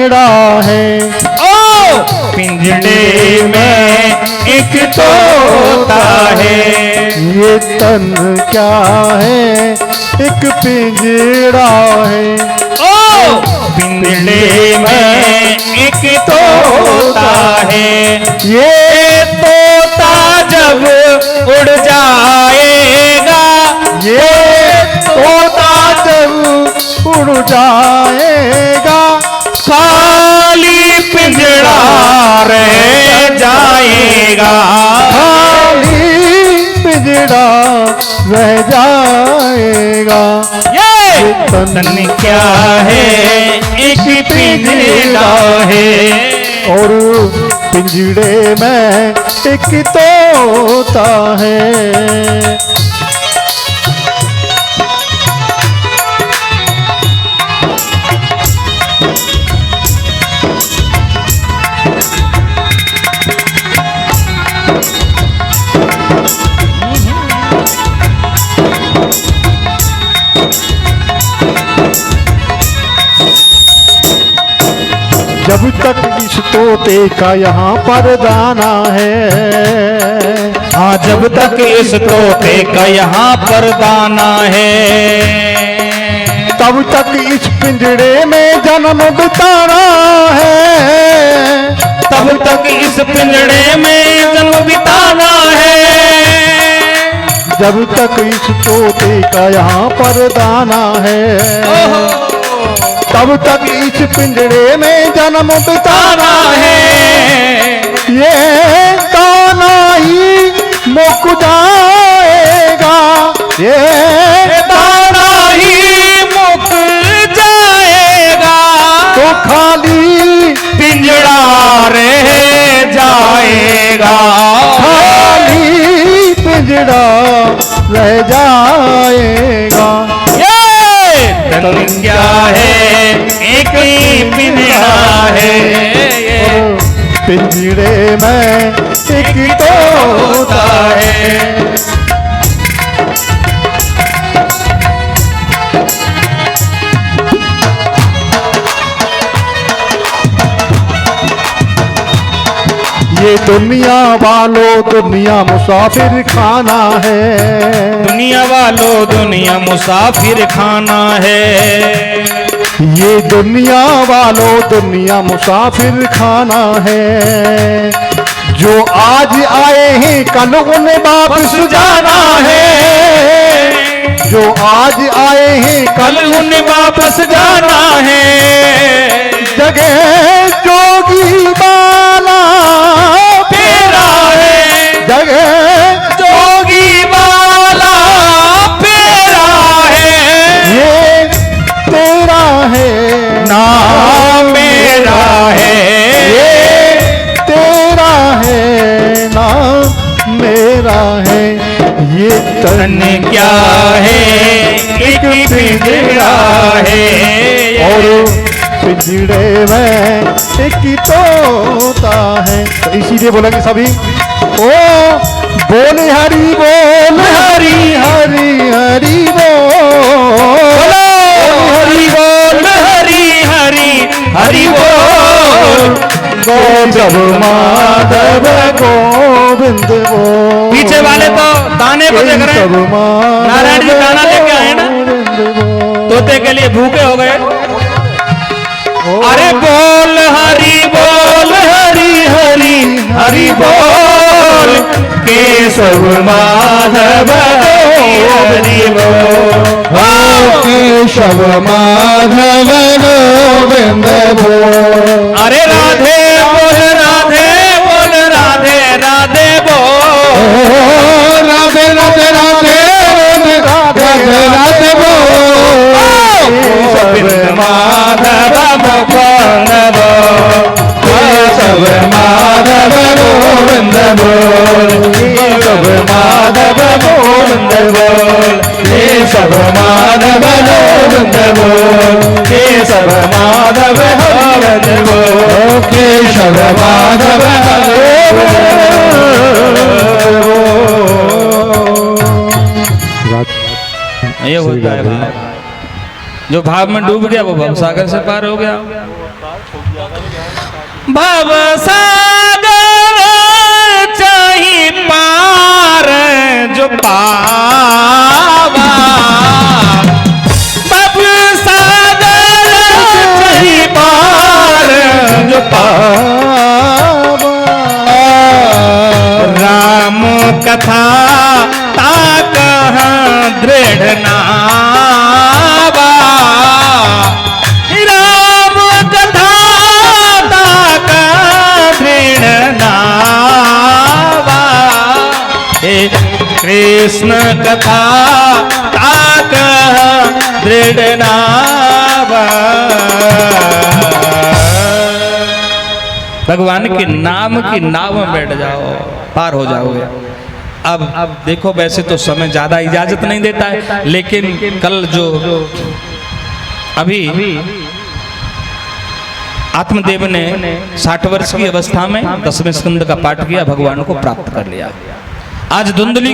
पिंजड़ा है। ओ पिंजड़े में एक तोता है। ये तन क्या है, एक पिंजड़ा है। ओ पिंजड़े में एक तोता है। ये तोता जब उड़ जाएगा, ये तोता जब उड़ जाएगा, खाली पिंजड़ा रह जाएगा। खाली पिंजड़ा रह जाएगा। ये तन क्या है, एक पिंजड़ा है। और पिंजड़े में एक तोता है। जब तक इस तोते का यहाँ पर दाना है, हाँ जब तक इस तोते का यहाँ पर दाना है, तब तक इस पिंजड़े में जन्म बिताना है। तब तक इस पिंजड़े में जन्म बिताना है। जब तक इस तोते का यहाँ पर दाना है, तब तक इस पिंजड़े में जन्म बिताना है। ये दाना ही मुक जाएगा, ये दाना ही मुक जाएगा, तो खाली पिंजड़ा रह जाएगा। खाली पिंजड़ा रह जाएगा। तन क्या है, एक ही पिंजड़ा है। पिंजड़े में एक तोता है। ये दुनिया वालों दुनिया मुसाफिर खाना है। दुनिया वालों दुनिया मुसाफिर खाना है। ये दुनिया वालों दुनिया मुसाफिर खाना है। जो आज आए हैं कल उन्हें वापस जाना है। जो आज आए हैं कल उन्हें वापस जाना है। जगह जोगी वाला तेरा है, जगह जोगी वाला तेरा है। ये तेरा है ना मेरा है। ये तेरा है ना मेरा है। ये तन क्या है, एक पिंजड़ा है। और पिंजड़े में एक तोता है। तो इसीलिए बोलेंगे सभी, ओ बोल हरी बोल हरी हरी हरी बोल, हरि बोल हरि हरि हरि बोल। गोविंद माधव गोविंद बोल। पीछे वाले तो दाने को देख रहे हैं। नारायण जी दाना लेके आए ना, तोते के लिए भूखे हो गए। अरे बोल हरि बोल हरि हरि हरि बोल। केशव माधव हरि बोल। केशव माधव गोविंद बोल। अरे राधे बोल राधे बोल राधे राधे बोल। राधे राधे राधे राधे राधे बोल। केशव माधव मुकुंद बोल। केशव माधव गोविंद बोल। केशव माधव गोविंद बोल। केशव माधव गोविंद बोल। केशव माधव गोविंद बोल। केशव माधव ये होता है भाव। जो भाव में डूब गया वो भव सागर से पार हो गया। भव सागर चाहि पार जो पावा, भव सागर चाहि पार जो पावा, राम कथा ताक दृढ़ नावा, राम कथा ताक दृढ़ नावा, हे कृष्ण कथा ताक दृढ़ नावा। भगवान के नाम की नाव में बैठ जाओ, पार हो जाओगे। अब देखो, वैसे तो समय ज्यादा इजाजत नहीं देता है, लेकिन कल जो अभी आत्मदेव ने 60 वर्ष की अवस्था में 10वें स्कंद का पाठ किया, भगवान को प्राप्त कर लिया। आज धुंधली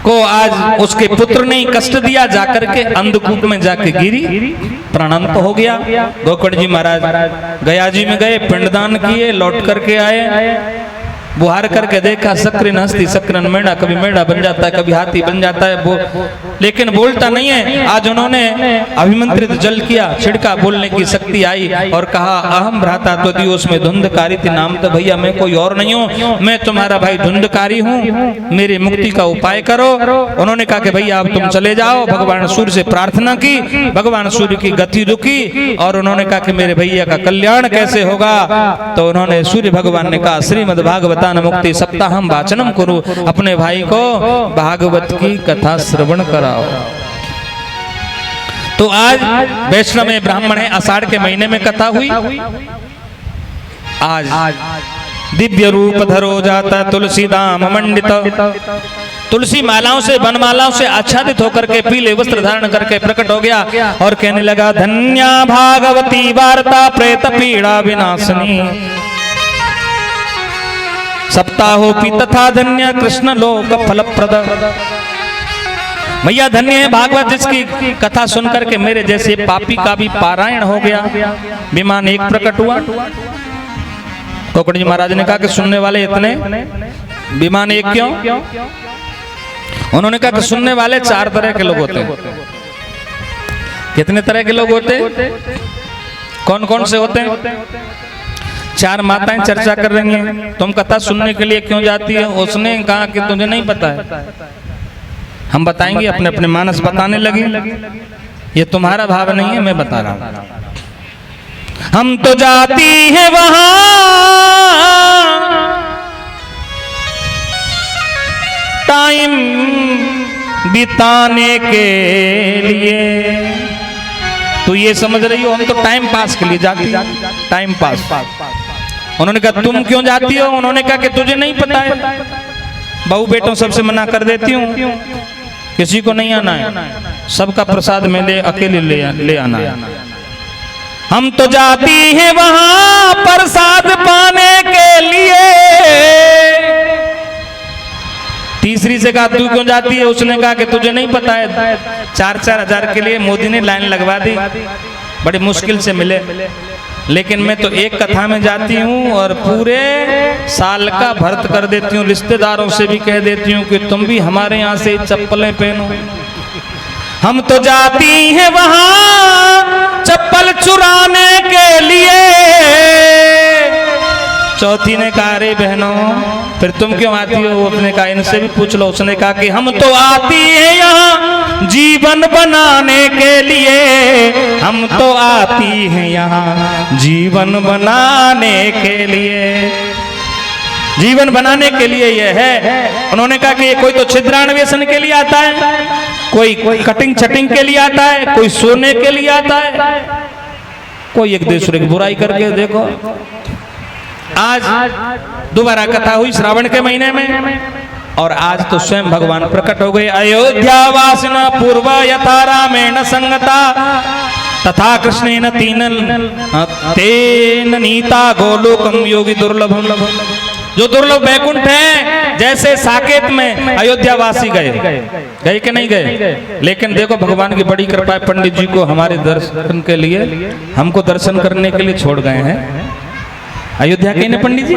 को आज उसके पुत्र ने कष्ट दिया, जाकर के अंधकूप में जाके गिरी, प्राणांत हो गया। गोकर्ण जी महाराज गया जी में गए, पिंडदान किए, लौट करके आए, बुहार करके देखा, शक्र हस्ती शक्रन मेढ़ा, कभी मेढ़ा बन जाता है, कभी हाथी बन जाता है, लेकिन बोलता नहीं है। आज उन्होंने अभिमंत्रित जल किया, छिड़का, बोलने की शक्ति आई और कहा, अहम भ्राता त्वदियों में धुंधकारी थी, नाम तो भैया मैं कोई और नहीं हूँ, मैं तुम्हारा भाई धुंधकारी हूँ, मेरी मुक्ति का उपाय करो। उन्होंने कहा कि भैया अब तुम चले जाओ। भगवान सूर्य से प्रार्थना की, भगवान सूर्य की गति रुकी और उन्होंने कहा कि मेरे भैया का कल्याण कैसे होगा। तो उन्होंने सूर्य भगवान ने कहा, श्रीमद् भागवत मुक्ति सप्ताहम वाचनम करो, अपने भाई को भागवत की कथा श्रवण कराओ। तो आज वैष्णव में ब्राह्मण है, आषाढ़ के महीने में कथा हुई। आज दिव्य रूप धरो जाता तुलसी दाम मंडित, तुलसी मालाओं से, वनमालाओं से आच्छादित होकर के पीले वस्त्र धारण करके प्रकट हो गया और कहने लगा, धन्या भागवती वार्ता प्रेत पीड़ा विनाशनी, सप्ताहोपि तथा धन्य कृष्ण लोक फलप्रद। भैया धन्य है भागवत जिसकी कथा सुनकर के मेरे जैसे पापी का भी पारायण हो गया। विमान एक प्रकट हुआ। गोकर्ण जी महाराज ने कहा कि सुनने वाले इतने, विमान एक क्यों? उन्होंने कहा कि सुनने वाले 4 तरह के लोग होते हैं। कितने तरह के लोग होते? कौन कौन से होते हैं? 4 माताएं चर्चा कर रही हैं। तुम कथा सुनने के लिए क्यों जाती है? उसने कहा कि तुझे नहीं पता है, हम बताएंगे। अपने अपने मानस बताने लगी। ये तुम्हारा भाव नहीं है, मैं बता रहा हूं। हम तो जाती है वहां टाइम बिताने के लिए। तो ये समझ रही हो, हम तो टाइम पास के लिए जाती, टाइम पास। उन्होंने कहा तुम क्यों जाती हो? उन्होंने कहा कि तुझे नहीं पता है, बहू बेटों सबसे मना कर देती हूँ, किसी को नहीं आना है, सबका प्रसाद में अकेले ले आना है। हम तो जाती हैं वहां प्रसाद पाने के लिए। तीसरी से कहा तू क्यों जाती है? उसने कहा कि तुझे नहीं पता है, 4-4 हजार के लिए मोदी ने लाइन लगवा दी, बड़ी मुश्किल से मिले। लेकिन मैं तो एक कथा में जाती हूँ और पूरे साल का भर्त कर देती हूँ। रिश्तेदारों से भी कह देती हूँ कि तुम भी हमारे यहाँ से चप्पलें पहनो। हम तो जाती हैं वहां चप्पल चुराने के लिए। चौथी ने कहा अरे बहनों फिर तुम क्यों आती हो? उसने कहा इनसे भी पूछ लो। उसने कहा कि हम तो आती हैं यहाँ जीवन बनाने के लिए। हम तो आती हैं यहाँ जीवन बनाने के लिए। जीवन बनाने के लिए यह है। उन्होंने कहा कि कोई तो छिद्रान्वेषण के लिए आता है, कोई कटिंग छटिंग के लिए आता है, कोई सोने के लिए आता है, कोई एक दूसरे की बुराई करके। देखो आज दोबारा कथा हुई श्रावण के महीने में, और आज तो स्वयं भगवान प्रकट हो गए। अयोध्या वासिना पूर्व यथा रामेण संगता तथा कृष्णेन तेन नीता गोलोकम योगी दुर्लभम। जो दुर्लभ बैकुंठ है, जैसे साकेत में अयोध्या वासी गए कि नहीं गए। लेकिन देखो भगवान की बड़ी कृपा है, पंडित जी को हमारे दर्शन के लिए, हमको दर्शन करने के लिए छोड़ गए हैं अयोध्या के ना पंडित जी।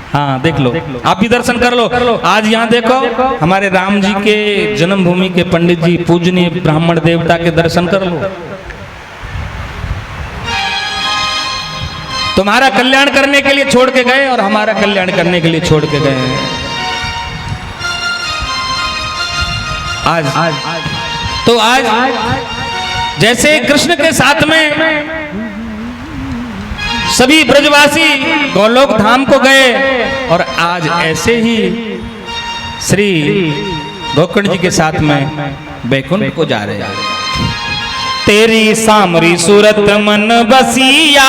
हाँ देख लो, आप भी दर्शन कर लो। आज यहाँ देखो हमारे राम जी के जन्मभूमि के पंडित जी, पूजनीय ब्राह्मण देवता के दर्शन कर लो। तुम्हारा कल्याण करने के लिए छोड़ के गए और हमारा कल्याण करने के लिए छोड़ के गए हैं। आज जैसे कृष्ण के साथ में सभी ब्रजवासी गोलोक धाम को गए, और आज ऐसे ही श्री गोकर्ण जी के साथ में बैकुंठ को जा रहे हैं। तेरी सामरी सूरत मन बसिया